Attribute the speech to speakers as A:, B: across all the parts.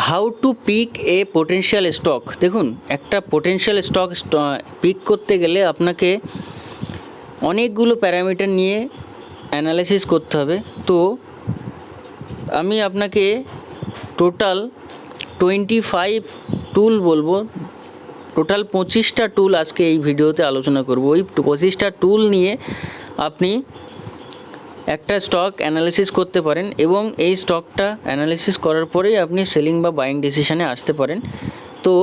A: How to pick a potential stock. দেখুন, একটা potential stock pick করতে গেলে আপনাকে অনেকগুলো প্যারামিটার নিয়ে অ্যানালাইসিস করতে হবে। তো আমি আপনাকে টোটাল 25 টুল বলবো, টোটাল 25টা টুল আজকে এই ভিডিওতে আলোচনা করব। ওই 25টা টুল নিয়ে আপনি একটা স্টক অ্যানালিসিস করতে পারেন এবং এই স্টকটা অ্যানালিসিস করার পরেই আপনি সেলিং বা বাইং ডিসিশনে আসতে পারেন। তো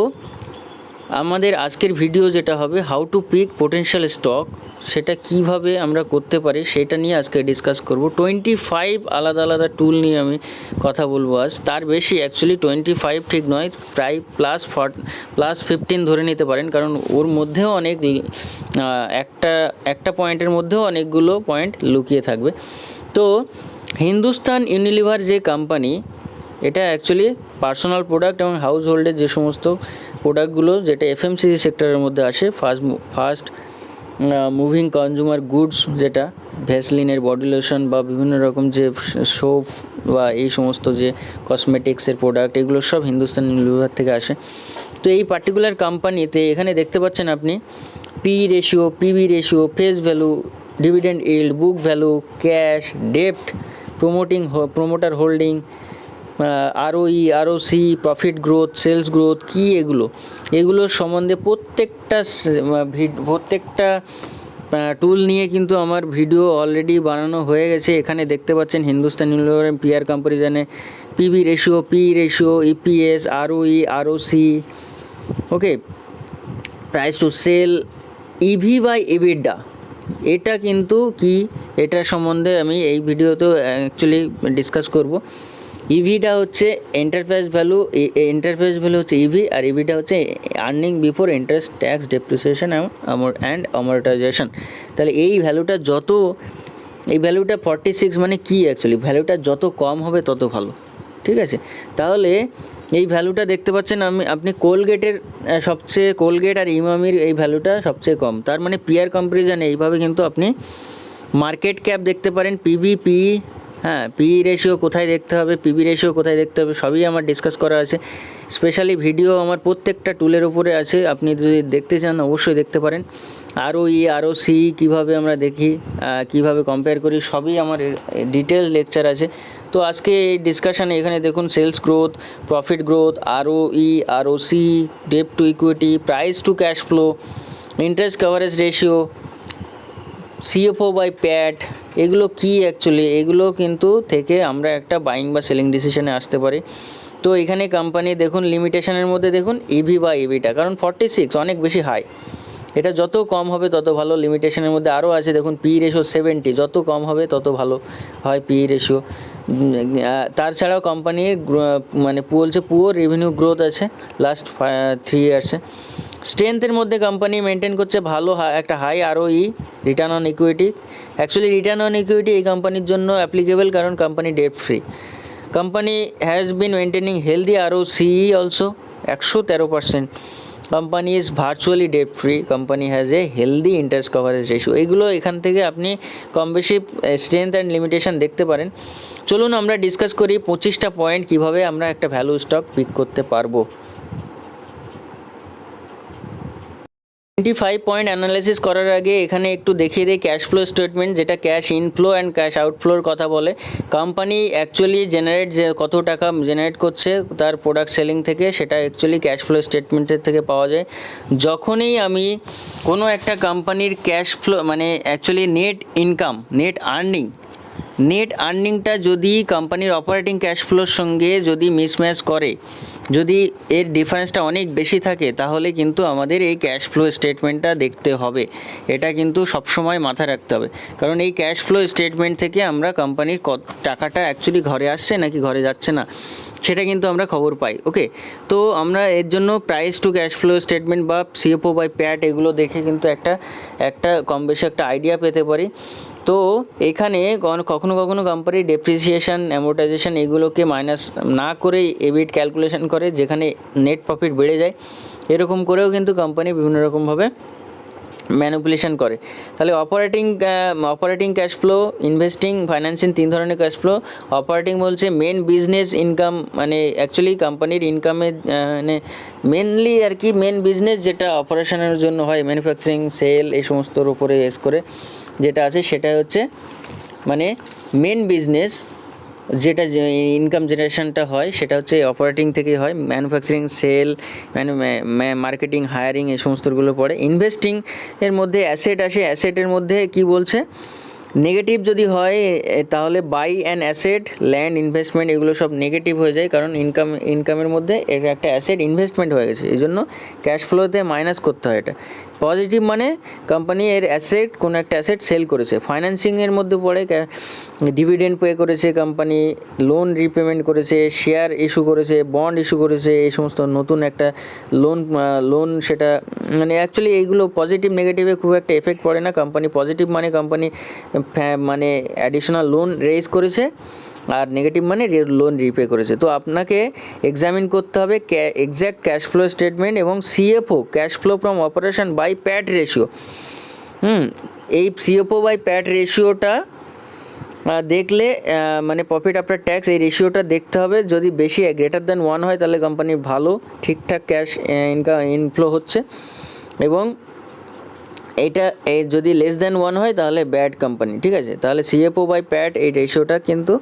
A: আমাদের আজকের ভিডিও যেটা হবে how to pick potential stock, সেটা কিভাবে আমরা করতে পারি সেটা নিয়ে আজকে ডিসকাস করব। 25 আলাদা আলাদা টুল নিয়ে আমি কথা বলবো আজ। তার বেশি অ্যাকচুয়ালি 25 ঠিক নয়, প্রায় প্লাস 15 ধরে নিতে পারেন, কারণ ওর মধ্যেও অনেক একটা পয়েন্টের মধ্যেও অনেকগুলো পয়েন্ট লুকিয়ে থাকবে। তো হিন্দুস্তান ইউনিলিভার যে কোম্পানি, এটা অ্যাকচুয়ালি পার্সোনাল প্রোডাক্ট এবং হাউস হোল্ডের যে সমস্ত প্রোডাক্টগুলো যেটা এফএমসিজি সেক্টরের মধ্যে আসে, ফার্স্ট মুভিং কনজিউমার গুডস, যেটা ভ্যাসলিনের বডি লোশন বা বিভিন্ন রকম যে সোপ বা এই সমস্ত যে কসমেটিক্সের প্রোডাক্ট, এগুলো সব হিন্দুস্তান ইউনিলিভার থেকে আসে। তো এই পার্টিকুলার কোম্পানিতে এখানে দেখতে পাচ্ছেন আপনি P ratio, PB ratio, face value, dividend yield, book value, cash, ডেপ্ট, promoter holding, ROE, ROC, profit growth, sales growth, কি এগুলোর সম্বন্ধে প্রত্যেকটা টুল নিয়ে কিন্তু আমার ভিডিও অলরেডি বানানো হয়ে গেছে। এখানে দেখতে পাচ্ছেন হিন্দুস্তান ইউনিলিভার পিআর কম্পারিজনে PB ratio, P ratio, EPS, ROE, ROC, okay, price to sale, EV by EBITDA. এটা কিন্তু কি, এটার সম্বন্ধে আমি এই ভিডিওতেও অ্যাকচুয়ালি ডিসকাস করব। ইভিটা হচ্ছে এন্টারপ্রাইজ ভ্যালু, হচ্ছে ইভি, আর ইভিটা হচ্ছে earning before interest, tax, depreciation and amortisation. তাহলে এই ভ্যালুটা 46, মানে কি অ্যাকচুয়ালি ভ্যালুটা যত কম হবে তত ভালো, ঠিক আছে। তাহলে এই ভ্যালুটা দেখতে পাচ্ছেন আপনি কোলগেট আর ইমামির এই ভ্যালুটা সবচেয়ে কম। তার মানে পিআর কম্পারিজনে এইভাবে কিন্তু আপনি মার্কেট ক্যাপ দেখতে পারেন, পিবি, হ্যাঁ, পি রেশিও কোথায় দেখতে হবে, পিবি রেশিও কোথায় দেখতে হবে, সবই আমার ডিসকাস করা আছে। স্পেশালি ভিডিও আমার প্রত্যেকটা টুলের উপরে আছে, আপনি যদি দেখতে চান অবশ্যই দেখতে পারেন। আরওই, আরওসি কীভাবে আমরা দেখি, কীভাবে কম্পেয়ার করি, সবই আমার ডিটেলস লেকচার আছে। তো আজকে এই ডিসকাশানে এখানে দেখুন sales growth, profit growth, ROE, ROC, debt to equity, price to cash flow, interest coverage ratio, CFO by PAT, এগুলো কি অ্যাকচুয়ালি, এগুলো কিন্তু থেকে আমরা একটা বাইং বা সেলিং ডিসিশনে আসতে পারি। তো এখানে কোম্পানি দেখুন লিমিটেশনের মধ্যে দেখুন ইভি বা ইভিটা, কারণ 46 অনেক বেশি হাই, এটা যত কম হবে তত ভালো। লিমিটেশনের মধ্যে আরও আছে দেখুন পি রেশিও 70, যত কম হবে তত ভালো হয় পি রেশিও। তাছাড়াও কোম্পানির মানে পুয়ার রেভিনিউ গ্রোথ আছে লাস্ট 3 ইয়ার্সে। স্ট্রেংথের মধ্যে কোম্পানি মেনটেন করছে ভালো একটা high ROE, return on equity. Actually return on equity এই কোম্পানির জন্য অ্যাপ্লিকেবল, কারণ company debt free. Company has been maintaining healthy ROC also 113%। Company is virtually debt free. Company has a healthy interest coverage ratio. এগুলো এখান থেকে আপনি কম বেশি strength and limitation দেখতে পারেন। চলুন আমরা ডিসকাস করি 25টা পয়েন্ট কীভাবে আমরা একটা ভ্যালু স্টক পিক করতে পারবো। 25 পয়েন্ট অ্যানালাইসিস করার আগে এখানে একটু দেখিয়ে দিই ক্যাশ ফ্লো স্টেটমেন্ট, যেটা ক্যাশ ইনফ্লো অ্যান্ড ক্যাশ আউটফ্লোর কথা বলে। কোম্পানি অ্যাকচুয়ালি কত টাকা জেনারেট করছে তার প্রোডাক্ট সেলিং থেকে, সেটা অ্যাকচুয়ালি ক্যাশ ফ্লো স্টেটমেন্টের থেকে পাওয়া যায়। যখনই আমি কোনো একটা কোম্পানির ক্যাশ ফ্লো, মানে অ্যাকচুয়ালি নেট আর্নিংটা যদি কোম্পানির অপারেটিং ক্যাশ ফ্লোর সঙ্গে যদি মিসম্যাচ করে, যদি এর ডিফারেন্সটা অনেক বেশি থাকে, তাহলে কিন্তু আমাদের এই ক্যাশ ফ্লো স্টেটমেন্টটা দেখতে হবে। এটা কিন্তু সবসময় মাথায় রাখতে হবে, কারণ এই ক্যাশ ফ্লো স্টেটমেন্ট থেকে আমরা কোম্পানির টাকাটা অ্যাকচুয়ালি ঘরে আসছে নাকি ঘরে যাচ্ছে না সেটা কিন্তু আমরা খবর পাই। ওকে, তো আমরা এর জন্য price to cash flow statement বা সিএফও বাই প্যাট এগুলো দেখে কিন্তু একটা কম বেশি একটা আইডিয়া পেতে পারি। তো এখানে কখনো কোম্পানির ডেপ্রিসিয়েশন, অ্যামোর্টাইজেশন এগুলোকে মাইনাস না করে এবিট ক্যালকুলেশন করে, যেখানে নেট প্রফিট বেড়ে যায়। এরকম করেও কিন্তু কোম্পানি বিভিন্ন রকমভাবে ম্যানিপুলেশন করে। তাহলে operating cash flow, investing, financing, 3 ধরনের ক্যাশ ফ্লো। অপারেটিং বলছে মেন বিজনেস ইনকাম, মানে অ্যাকচুয়ালি কোম্পানির ইনকামের মানে মেনলি আর কি মেন বিজনেস যেটা অপারেশনের জন্য হয়, ম্যানুফ্যাকচারিং, সেল, এই সমস্তর উপরে বেস করে যেটা আছে সেটা হচ্ছে মানে মেন বিজনেস, যেটা ইনকাম জেনারেশনটা হয় সেটা হচ্ছে অপারেটিং থেকেই হয়। ম্যানুফ্যাকচারিং, সেল, মার্কেটিং, হায়ারিং, এই সমস্তগুলো পড়ে। ইনভেস্টিং এর মধ্যে অ্যাসেট আসে। অ্যাসেটের মধ্যে কি বলছে, নেগেটিভ যদি হয় তাহলে buy an asset, land, investment, এগুলো সব নেগেটিভ হয়ে যায়, কারণ ইনকামের মধ্যে এটা একটা অ্যাসেট ইনভেস্টমেন্ট হয়ে গেছে, এই জন্য ক্যাশ ফ্লোতে মাইনাস করতে হয় এটা। পজিটিভ মানে কোম্পানি এর অ্যাসেট, কোনো একটা অ্যাসেট সেল করেছে। ফাইন্যান্সিংয়ের মধ্যে পড়ে ডিভিডেন্ড পে করেছে কোম্পানি, লোন রিপেমেন্ট করেছে, শেয়ার ইস্যু করেছে, বন্ড ইস্যু করেছে, এই সমস্ত নতুন একটা লোন সেটা মানে অ্যাকচুয়ালি এইগুলো পজিটিভ নেগেটিভে খুব একটা এফেক্ট পড়ে না। কোম্পানি পজিটিভ মানে কোম্পানি মানে অ্যাডিশনাল লোন রেজ করেছে, আর নেগেটিভ মানে লোন রিপে করেছে। তো আপনাকে এক্সামিন করতে হবে এক্স্যাক্ট ক্যাশ ফ্লো স্টেটমেন্ট এবং CFO, cash flow from operation by PAT ratio. এই সিএফও বাই প্যাট রেশিওটা দেখলে মানে প্রফিট আফটার ট্যাক্স, এই রেশিওটা দেখতে হবে। যদি বেশি গ্রেটার দ্যান 1 হয় তাহলে কোম্পানির ভালো, ঠিকঠাক ক্যাশ ইনফ্লো হচ্ছে, এবং এইটা যদি লেস দ্যান 1 হয় তাহলে ব্যাড কোম্পানি, ঠিক আছে। তাহলে সিএফও বাই প্যাট এই রেশিওটা কিন্তু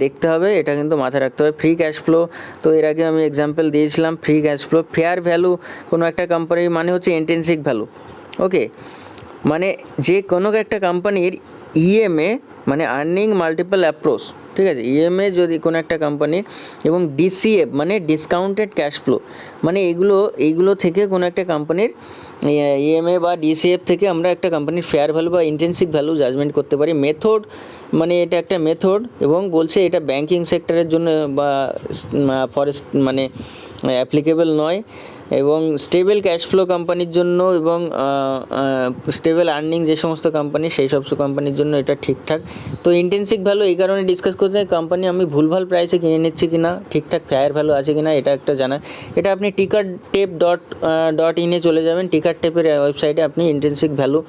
A: দেখতে হবে, এটা কিন্তু মাথায় রাখতে হবে। ফ্রি ক্যাশ ফ্লো, তো এর আগে আমি এক্সাম্পল দিয়েছিলাম। Free cash flow, fair value কোনো একটা কোম্পানির মানে হচ্ছে ইন্ট্রিনসিক ভ্যালু, ওকে। মানে যে কোনো একটা কোম্পানির ইএমএ মানে আর্নিং মাল্টিপল অ্যাপ্রোচ, ঠিক আছে। ইএমএ যদি কোনো একটা কোম্পানির, এবং ডিসিএফ মানে ডিসকাউন্টেড ক্যাশ ফ্লো, মানে এইগুলো থেকে কোনো একটা কোম্পানির ইএমএ বা ডিসিএফ থেকে আমরা একটা কোম্পানির ফেয়ার ভ্যালু বা ইন্ট্রিনসিক ভ্যালু জাজমেন্ট করতে পারি। মেথড মানে এটা একটা মেথড, এবং বলছে এটা ব্যাংকিং সেক্টরের জন্য বা ফরেস্ট মানে অ্যাপ্লিকেবল নয়, এবং স্টেবল ক্যাশ ফ্লো কোম্পানির জন্য এবং স্টেবল আর্নিং যে সমস্ত কোম্পানি সেই সব কোম্পানির জন্য এটা ঠিকঠাক। তো ইন্টেন্সিক ভ্যালু এই কারণে ডিসকাস করতে, কোম্পানি আমি ভুলভাল প্রাইসে কিনে নিচ্ছি কিনা, ঠিকঠাক ফেয়ার ভ্যালু আছে কিনা, এটা একটা জানা। এটা আপনি টিকারটেপ.in চলে যাবেন। টিকারটেপের ওয়েবসাইটে আপনি ইন্টেন্সিক ভ্যালু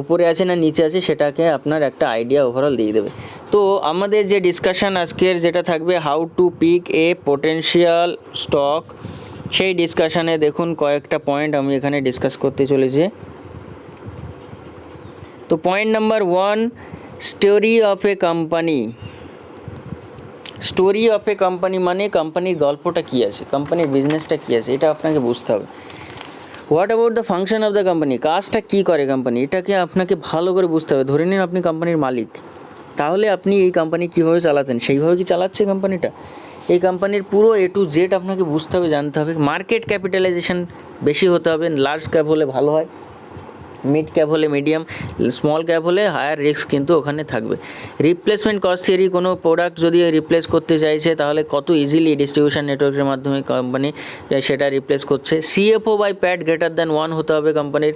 A: উপরে আছে না নিচে আছে সেটাকে আপনার একটা আইডিয়া ওভারঅল দিয়ে দেবে। তো আমাদের যে ডিসকাশন আজকের যেটা থাকবে, how to pick a potential stock, সেই ডিসকাশানে দেখুন কয়েকটা পয়েন্ট আমি এখানে ডিসকাস করতে চলেছি। তো point number 1, story of a company. Story of a company মানে কোম্পানির গল্পটা কী আছে, কোম্পানির বিজনেসটা কী আছে, এটা আপনাকে বুঝতে হবে। What about the function of the company, কাজটা কী করে কোম্পানি, এটাকে আপনাকে ভালো করে বুঝতে হবে। ধরে নিন আপনি কোম্পানির মালিক, তাহলে আপনি এই কোম্পানি কীভাবে চালাতেন, সেইভাবে কি চালাচ্ছে কোম্পানিটা? এই কোম্পানির পুরো A to Z আপনাকে বুঝতে হবে, জানতে হবে। মার্কেট ক্যাপিটালাইজেশন বেশি হতে হবে, লার্জ ক্যাপ হলে ভালো হয়, মিড ক্যাপ হলে মিডিয়াম, স্মল ক্যাপ হলে হায়ার রিস্ক কিন্তু ওখানে থাকবে। রিপ্লেসমেন্ট কস্ট থিওরি, কোনো প্রোডাক্ট যদি রিপ্লেস করতে চাইছে তাহলে কত ইজিলি ডিস্ট্রিবিউশন নেটওয়ার্কের মাধ্যমে কোম্পানি সেটা রিপ্লেস করছে। CFO by PAT greater than 1 হতে হবে কোম্পানির।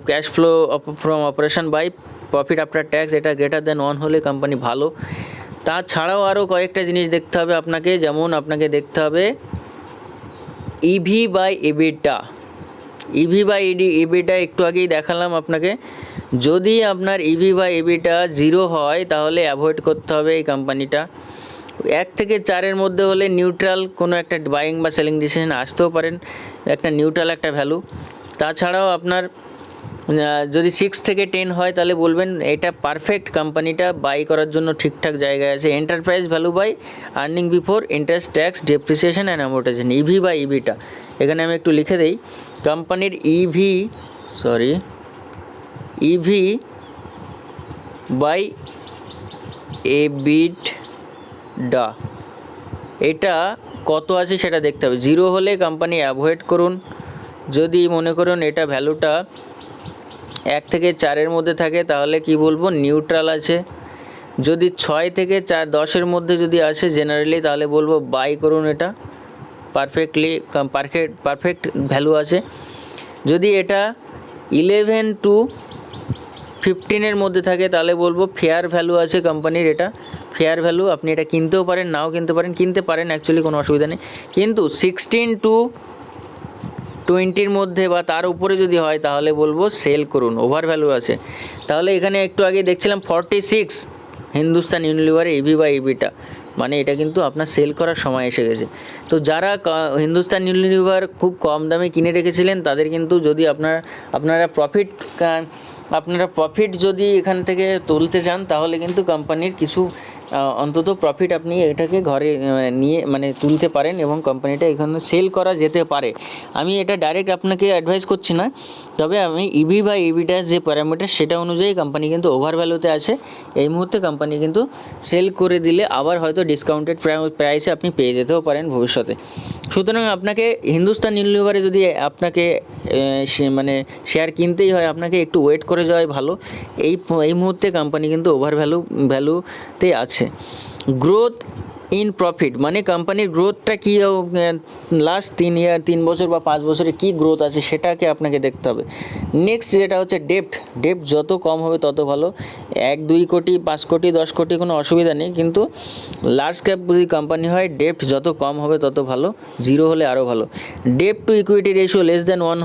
A: Cash flow from operation by profit after tax, এটা গ্রেটার দ্যান 1 হলে কোম্পানি ভালো। তাছাড়াও আরও কয়েকটা জিনিস দেখতে হবে আপনাকে, যেমন আপনাকে দেখতে হবে ইভি বাই এবিটা। ইভি বাই এবিটা একটু আগেই দেখালাম আপনাকে। যদি আপনার ইভি বাই এবিটা 0 হয় তাহলে অ্যাভয়েড করতে হবে এই কোম্পানিটা। 1 থেকে 4-এর মধ্যে হলে নিউট্রাল, কোনো একটা বাইং বা সেলিং ডিসিশন আসতেও পারেন, একটা নিউট্রাল একটা ভ্যালু। তাছাড়াও আপনার যদি 6 থেকে 10 হয় তাহলে বলবেন এটা পারফেক্ট, কোম্পানিটা বাই করার জন্য ঠিকঠাক জায়গায় আছে। Enterprise value by earning before interest, tax, depreciation and amortisation, EV by EBITDA. এখানে আমি একটু লিখে দেই, কোম্পানির ইভি বাই এবিটা এটা কত আছে সেটা দেখতে হবে। 0 হলে কোম্পানি অ্যাভয়েড করুন। যদি মনে করুন এটা ভ্যালুটা 1 থেকে 4-এর মধ্যে থাকে তাহলে কি বলবো, নিউট্রাল আছে। যদি 6 থেকে 10-এর মধ্যে যদি আসে জেনারেলি তাহলে বলবো বাই করুন, এটা পারফেক্ট ভ্যালু আছে। যদি এটা 11 to 15-এর মধ্যে থাকে তাহলে বলবো ফেয়ার ভ্যালু আছে কোম্পানির, এটা ফেয়ার ভ্যালু। আপনি এটা কিনতেও পারেন, নাও কিনতে পারেন, অ্যাকচুয়ালি কোনো অসুবিধা নেই। কিন্তু 16 to 20-র মধ্যে বা তার উপরে যদি হয় তাহলে বলবো সেল করুন, ওভার ভ্যালু আছে। তাহলে এখানে একটু আগে দেখছিলাম 46 হিন্দুস্তান ইউনিলিভার ইভি বা ইবিটা, মানে এটা কিন্তু আপনার সেল করার সময় এসে গেছে। তো যারা হিন্দুস্তান ইউনিলিভার খুব কম দামে কিনে রেখেছিলেন তাদের কিন্তু যদি আপনারা প্রফিট যদি এখান থেকে তুলতে চান তাহলে কিন্তু কোম্পানির কিছু অন্তত প্রফিট আপনি এটাকে ঘরে নিয়ে মানে তুলতে পারেন এবং কোম্পানিটা এখানে সেল করা যেতে পারে। আমি এটা ডাইরেক্ট আপনাকে অ্যাডভাইস করছি না, তবে আমি ইভি বা ইবিটার যে প্যারামিটার সেটা অনুযায়ী কোম্পানি কিন্তু ওভার ভ্যালুতে আছে। এই মুহূর্তে কোম্পানি কিন্তু সেল করে দিলে আবার হয়তো ডিসকাউন্টেড প্রাইসে আপনি পেয়ে যেতেও পারেন ভবিষ্যতে। সুতরাং আপনাকে হিন্দুস্তান ইউনিলিভারে যদি আপনাকে মানে শেয়ার কিনতেই হয় আপনাকে একটু ওয়েট করে যাওয়াই ভালো। এই মুহূর্তে কোম্পানি কিন্তু ওভার ভ্যালুতে আছে। গ্রোথ ইন প্রফিট মানে কোম্পানির গ্রোথটা কী লাস্ট 3 বছর বা 5 বছরে কী গ্রোথ আছে সেটাকে আপনাকে দেখতে হবে। নেক্সট যেটা হচ্ছে ডেপ্ট যত কম হবে তত ভালো। 1-2 কোটি 5 কোটি 10 কোটি কোনো অসুবিধা নেই, কিন্তু লার্জ ক্যাপ যদি কোম্পানি হয় ডেপ্ট যত কম হবে তত ভালো, 0 হলে আরও ভালো। ডেপ্ট to equity ratio less than 1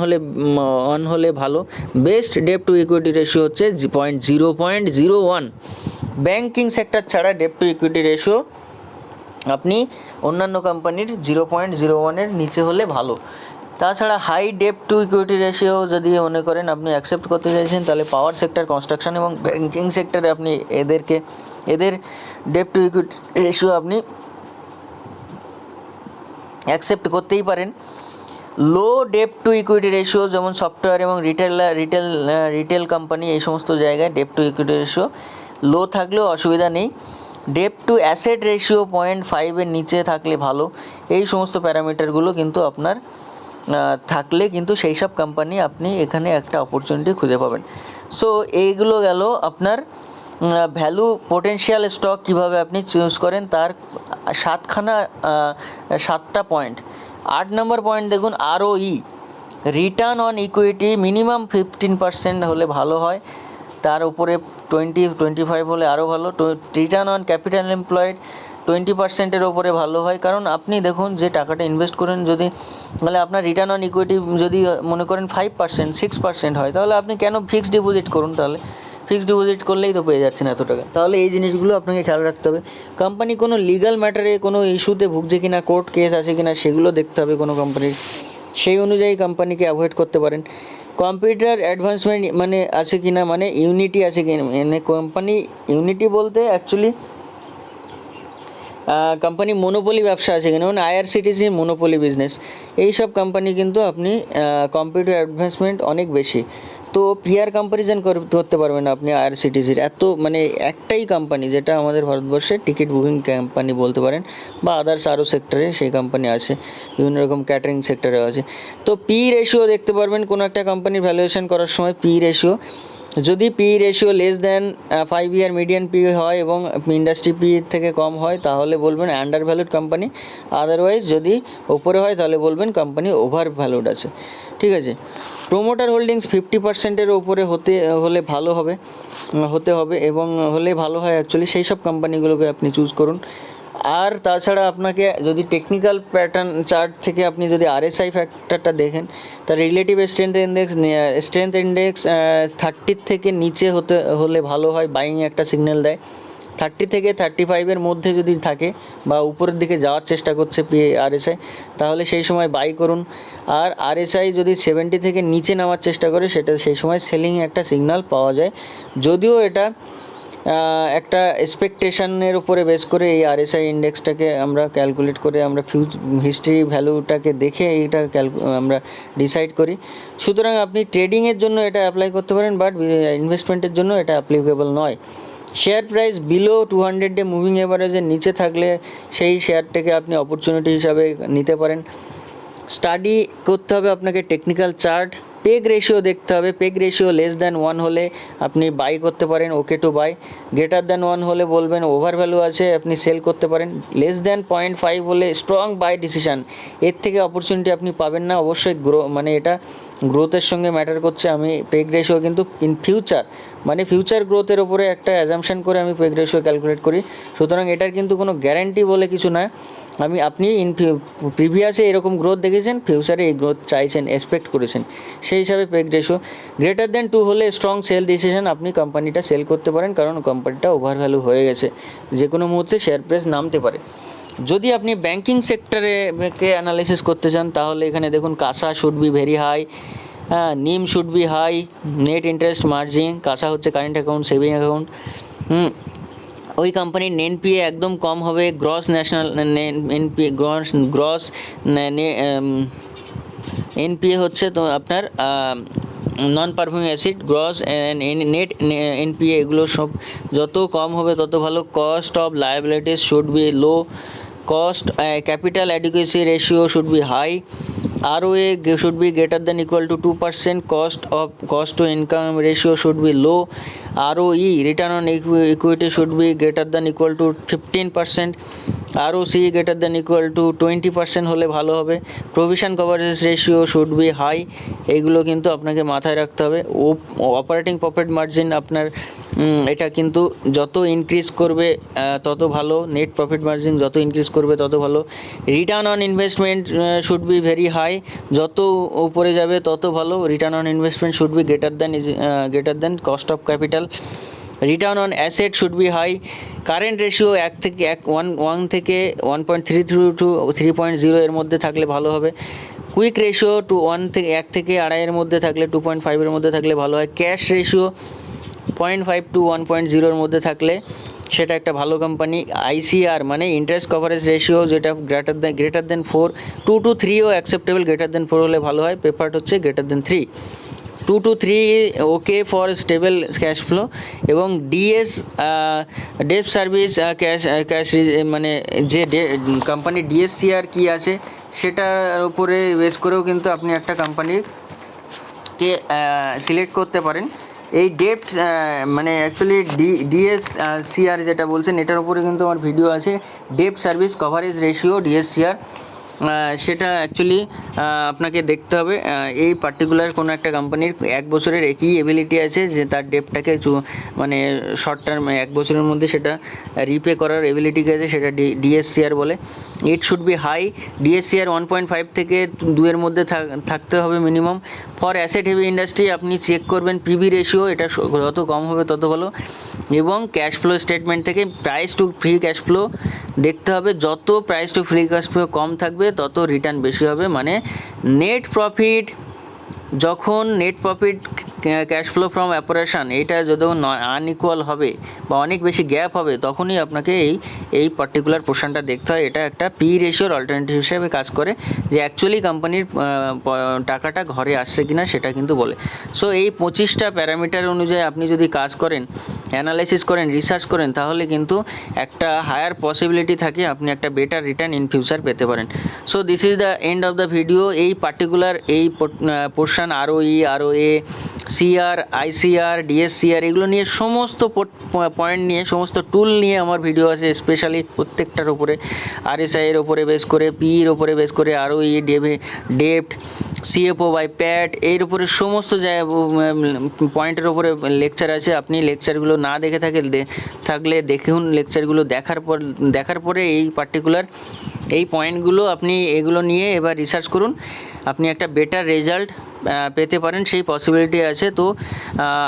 A: হলে ভালো। বেস্ট ডেপ্ট টু ইকুইটি রেশিও হচ্ছে 0.01। ব্যাঙ্কিং সেক্টর ছাড়া ডেপ্ট টু ইকুইটি রেশিও আপনি অন্যান্য কোম্পানির 0.01-এর নিচে হলে ভালো। তাছাড়া হাই ডেপ্ট টু ইকুইটি রেশিও যদি মনে করেন আপনি অ্যাকসেপ্ট করতে চাইছেন তাহলে পাওয়ার সেক্টর, কনস্ট্রাকশন এবং ব্যাঙ্কিং সেক্টরে আপনি এদের ডেপ্ট টু ইকুইটি রেশিও আপনি অ্যাকসেপ্ট করতেই পারেন। লো ডেপ্ট টু ইকুইটি রেশিও যেমন সফটওয়্যার এবং রিটেল কোম্পানি এই সমস্ত জায়গায় ডেপ্ট টু ইকুইটি রেশিও লো থাকলেও অসুবিধা নেই। ডেপ্ট টু অ্যাসেট রেশিও 0.5-এর নিচে থাকলে ভালো। এই সমস্ত প্যারামিটারগুলো কিন্তু আপনার থাকলে কিন্তু সেই সব কোম্পানি আপনি এখানে একটা অপরচুনিটি খুঁজে পাবেন। সো এইগুলো গেল আপনার ভ্যালু পোটেনশিয়াল স্টক কীভাবে আপনি চুজ করেন তার 7টা পয়েন্ট। 8 নম্বর পয়েন্ট দেখুন ROE, return on equity minimum 15% হলে ভালো হয়, তার উপরে 20-25 হলে আরও ভালো। রিটার্ন অন ক্যাপিটাল এমপ্লয়েড 20%-এর ওপরে ভালো হয়, কারণ আপনি দেখুন যে টাকাটা ইনভেস্ট করেন যদি তাহলে আপনার রিটার্ন অন ইকুইটি যদি মনে করেন 5% 6% হয় তাহলে আপনি কেন ফিক্সড ডিপোজিট করুন, তাহলে ফিক্সড ডিপোজিট করলেই তো পেয়ে যাচ্ছেন এত টাকা। তাহলে এই জিনিসগুলো আপনাকে খেয়াল রাখতে হবে। কোম্পানি কোনো লিগাল ম্যাটারে কোনো ইস্যুতে ভুগছে কিনা, কোর্ট কেস আছে কিনা সেগুলো দেখতে হবে কোনো কোম্পানির, সেই অনুযায়ী কোম্পানিকে অ্যাভয়েড করতে পারেন। কম্পিউটার অ্যাডভান্সমেন্ট মানে আছে কিনা, মানে ইউনিটি আছে কিনা, মানে কোম্পানি ইউনিটি বলতে অ্যাকচুয়ালি কোম্পানি মনোপলি ব্যবসা আছে কিনা, মানে IRCTC মনোপলি বিজনেস, এই সব কোম্পানি কিন্তু আপনি কম্পিউটার অ্যাডভান্সমেন্ট অনেক বেশি। তো পিয়ার কম্প্যারিজন করতে পারবেন আপনি IRCTCর, এত মানে একটাই কোম্পানি যেটা আমাদের ভারতবর্ষে টিকিট বুকিং কোম্পানি বলতে পারেন, বা আদার্স আরও সেক্টরে সেই কোম্পানি আছে, বিভিন্ন রকম ক্যাটারিং সেক্টরে আছে। তো পি রেশিও দেখতে পারবেন কোনো একটা কোম্পানির ভ্যালুয়েশন করার সময়। পি রেশিও যদি রেশিও লেস দ্যান 5 ইয়ার মিডিয়ান পি হয় এবং ইন্ডাস্ট্রি পি থেকে কম হয় তাহলে বলবেন আন্ডার ভ্যালুড কোম্পানি, আদারওয়াইজ যদি ওপরে হয় তাহলে বলবেন কোম্পানি ওভার ভ্যালুড আছে। ঠিক আছে। প্রোমোটার হোল্ডিংস 50%-এর ওপরে হলে ভালো হবে এবং হলে ভালো হয় অ্যাকচুয়ালি, সেই সব কোম্পানিগুলোকে আপনি চুজ করুন। আর তাছাড়া আপনাকে যদি টেকনিক্যাল প্যাটার্ন চার্ট থেকে আপনি যদি RSI ফ্যাক্টরটা দেখেন, তার রিলেটিভ স্ট্রেংথ ইন্ডেক্স 30 থেকে নিচে হলে ভালো হয়, বাইং একটা সিগন্যাল দেয়। 30 থেকে 35-এর মধ্যে যদি থাকে বা উপরের দিকে যাওয়ার চেষ্টা করছে RSI তাহলে সেই সময় বাই করুন। আর RSI যদি 70 থেকে নিচে নামার চেষ্টা করে সেটা সেই সময় সেলিং একটা সিগন্যাল পাওয়া যায়। যদিও এটা একটা এক্সপেকটেশনের উপরে বেস করে এই RSI ইন্ডেক্সটাকে আমরা ক্যালকুলেট করে আমরা হিস্ট্রি ভ্যালুটাকে দেখে এইটা আমরা ডিসাইড করি। সুতরাং আপনি ট্রেডিংয়ের জন্য এটা অ্যাপ্লাই করতে পারেন, বাট ইনভেস্টমেন্টের জন্য এটা অ্যাপ্লিকেবল নয়। শেয়ার প্রাইস বিলো 200-ডে মুভিং এভারেজের নিচে থাকলে সেই শেয়ারটাকে আপনি অপরচুনিটি হিসাবে নিতে পারেন। স্টাডি করতে হবে আপনাকে টেকনিক্যাল চার্ট। পেগ রেশিও দেখতে হবে, পেগ রেশিও লেস দ্যান 1 হলে আপনি বাই করতে পারেন, ওকে টু বাই। গ্রেটার দ্যান 1 হলে বলবেন ওভার ভ্যালু আছে, আপনি সেল করতে পারেন। লেস দ্যান 0.5 হলে স্ট্রং বাই ডিসিশন, এর থেকে অপরচুনিটি আপনি পাবেন না। অবশ্যই মানে এটা গ্রোথের সঙ্গে ম্যাটার করছে। আমি পেগ রেশিও কিন্তু ইন ফিউচার মানে ফিউচার গ্রোথের ওপরে একটা অ্যাজাম্পশন করে আমি পেগ রেশিও ক্যালকুলেট করি। সুতরাং এটার কিন্তু কোনো গ্যারান্টি বলে কিছু না। আপনি প্রিভিয়াসে এরকম গ্রোথ দেখেছেন, ফিউচারে এই গ্রোথ চাইছেন, এক্সপেক্ট করেছেন, সেই হিসাবে পেগ রেশিও গ্রেটার দেন 2 হলে স্ট্রং সেল ডিসিশন, আপনি কোম্পানিটা সেল করতে পারেন, কারণ কোম্পানিটা ওভার ভ্যালু হয়ে গেছে, যে কোনো মুহূর্তে শেয়ার প্রাইস নামতে পারে। যদি আপনি ব্যাঙ্কিং সেক্টরে অ্যানালাইসিস করতে চান, তাহলে এখানে দেখুন CASA should be very high, হ্যাঁ, NIM should be high, net interest margin, CASA হচ্ছে কারেন্ট অ্যাকাউন্ট, সেভিং অ্যাকাউন্ট, ওই কোম্পানির এনপিএ একদম কম হবে, gross national NPA gross NPA হচ্ছে তো আপনার non performing acid, gross net NPA, এগুলো সব যত কম হবে তত ভালো। Cost of liabilities should be low, cost capital adequacy ratio should be high, ROA should be greater than equal to 2%, cost to income ratio should be low, ROE return on equity should be greater than equal to 15%, ROC greater than equal to 20% হলে ভালো হবে। Provision coverage ratio should be high, এইগুলো কিন্তু আপনাকে মাথায় রাখতে হবে। Operating profit margin আপনার এটা কিন্তু যত ইনক্রিজ করবে তত ভালো, নেট প্রফিট মার্জিন যত ইনক্রিজ করবে তত ভালো। Return on investment should be very high, যত উপরে যাবে তত ভালো। Return on investment should be greater than cost of capital. Return on asset should be high. Current ratio 1 থেকে 1.3 টু 3.0 এর মধ্যে থাকলে ভালো হবে। কুইক রেশিও 1 থেকে 2.5 এর মধ্যে থাকলে, 2.5 এর মধ্যে থাকলে ভালো হয়। ক্যাশ রেশিও 0.5 টু 1.0 এর মধ্যে থাকলে সেটা একটা ভালো কোম্পানি। আইসিআর মানে ইন্টারেস্ট কভারেজ রেশিও, যেটা গ্রেটার দেন 4, 2 to 3ও অ্যাকসেপ্টেবল, গ্রেটার দেন 4 হলে ভালো হয়। প্রেফার্ড হচ্ছে greater than 3, 2 to 3 okay for stable cash flow. এবং ডিএস ডেট সার্ভিস ক্যাশ মানে যে কোম্পানির ডিএসসিআর কী আছে সেটার উপরে বেস করেও কিন্তু আপনি একটা কোম্পানিকে সিলেক্ট করতে পারেন। এই ডেপ্ট মানে অ্যাকচুয়ালি ডিএসসিআর যেটা বলছেন এটার উপরে কিন্তু আমার ভিডিও আছে, ডেপ্ট সার্ভিস কভারেজ রেশিও ডিএসসিআর, সেটা অ্যাকচুয়ালি আপনাকে দেখতে হবে। এই পার্টিকুলার কোনো একটা কোম্পানির 1 বছরের একই এবিলিটি আছে যে তার ডেপটাকে মানে শর্ট টার্ম 1 বছরের মধ্যে সেটা রিপে করার এবিলিটি আছে, সেটা ডিএসসিআর বলে। It should be high, DSCR 1.5 থেকে 2 এর মধ্যে থাকতে হবে minimum. For asset heavy industry আপনি চেক করবেন পিবি রেশিও, এটা যত কম হবে তত ভালো। এবং ক্যাশ ফ্লো স্টেটমেন্ট থেকে price to free cash flow দেখতে হবে, যত price to free cash flow কম থাকবে তত রিটার্ন বেশি হবে। মানে নেট প্রফিট, যখন net profit cash flow from operation এটা যদি আনইকুয়াল হবে বা অনেক বেশি গ্যাপ হবে, তখনই আপনাকে এই পার্টিকুলার পোর্শনটা দেখতে হয়। এটা একটা পি রেশিওর অল্টারনেটিভ হিসেবে কাজ করে, যে অ্যাকচুয়ালি কোম্পানির টাকাটা ঘরে আসছে কিনা সেটা কিন্তু বলে। সো এই 25টা প্যারামিটার অনুযায়ী আপনি যদি কাজ করেন, অ্যানালাইসিস করেন, রিসার্চ করেন, তাহলে কিন্তু একটা হায়ার পসিবিলিটি থাকে আপনি একটা বেটার রিটার্ন ইন ফিউচার পেতে পারেন। So this is the end of the video. এই পার্টিকুলার এই portion ROE, ROA, CR, ICR, DSCR এগুলো নিয়ে সমস্ত পয়েন্ট নিয়ে, সমস্ত টুল নিয়ে আমার ভিডিও আছে, স্পেশালি প্রত্যেকটার উপরে, RSI এর উপরে বেস করে, পির উপরে বেস করে, ROE, ডেপ্ট, CFO বাই প্যাট, এর উপরে সমস্ত পয়েন্টের উপরে লেকচার আছে। আপনি লেকচারগুলো না দেখে থাকলে দেখুন, লেকচারগুলো দেখার পরে এই পার্টিকুলার এই পয়েন্টগুলো আপনি এগুলো নিয়ে এবার রিসার্চ করুন, আপনি একটা বেটার রেজাল্ট পেতে পারেন, সেই পসিবিলিটি আছে। তো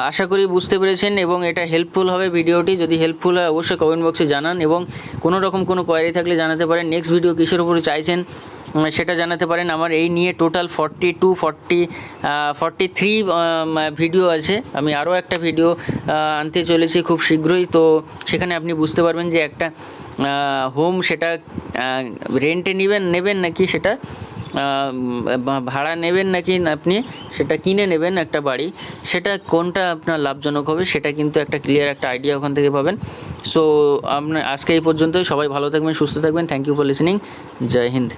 A: আশা করি বুঝতে পেরেছেন এবং এটা হেল্পফুল হবে ভিডিওটি। যদি হেল্পফুল হয় অবশ্যই কমেন্ট বক্সে জানান, এবং কোনো রকম কোনো কোয়ারি থাকলে জানাতে পারেন। নেক্সট ভিডিও কিসের উপরে চাইছেন সেটা জানাতে পারেন। আমার এই নিয়ে টোটাল 43 ভিডিও আছে। আমি আরও একটা ভিডিও আনতে চলেছি খুব শীঘ্রই। তো সেখানে আপনি বুঝতে পারবেন যে একটা হোম সেটা রেন্টে নেবেন নাকি সেটা ভাড়া নেবেন, নাকি আপনি সেটা কিনে নেবেন একটা বাড়ি, সেটা কোনটা আপনার লাভজনক হবে সেটা কিন্তু একটা ক্লিয়ার একটা আইডিয়া ওখান থেকে পাবেন। সো আজকে এই পর্যন্তই। সবাই ভালো থাকবেন, সুস্থ থাকবেন। Thank you for listening. জয় হিন্দ।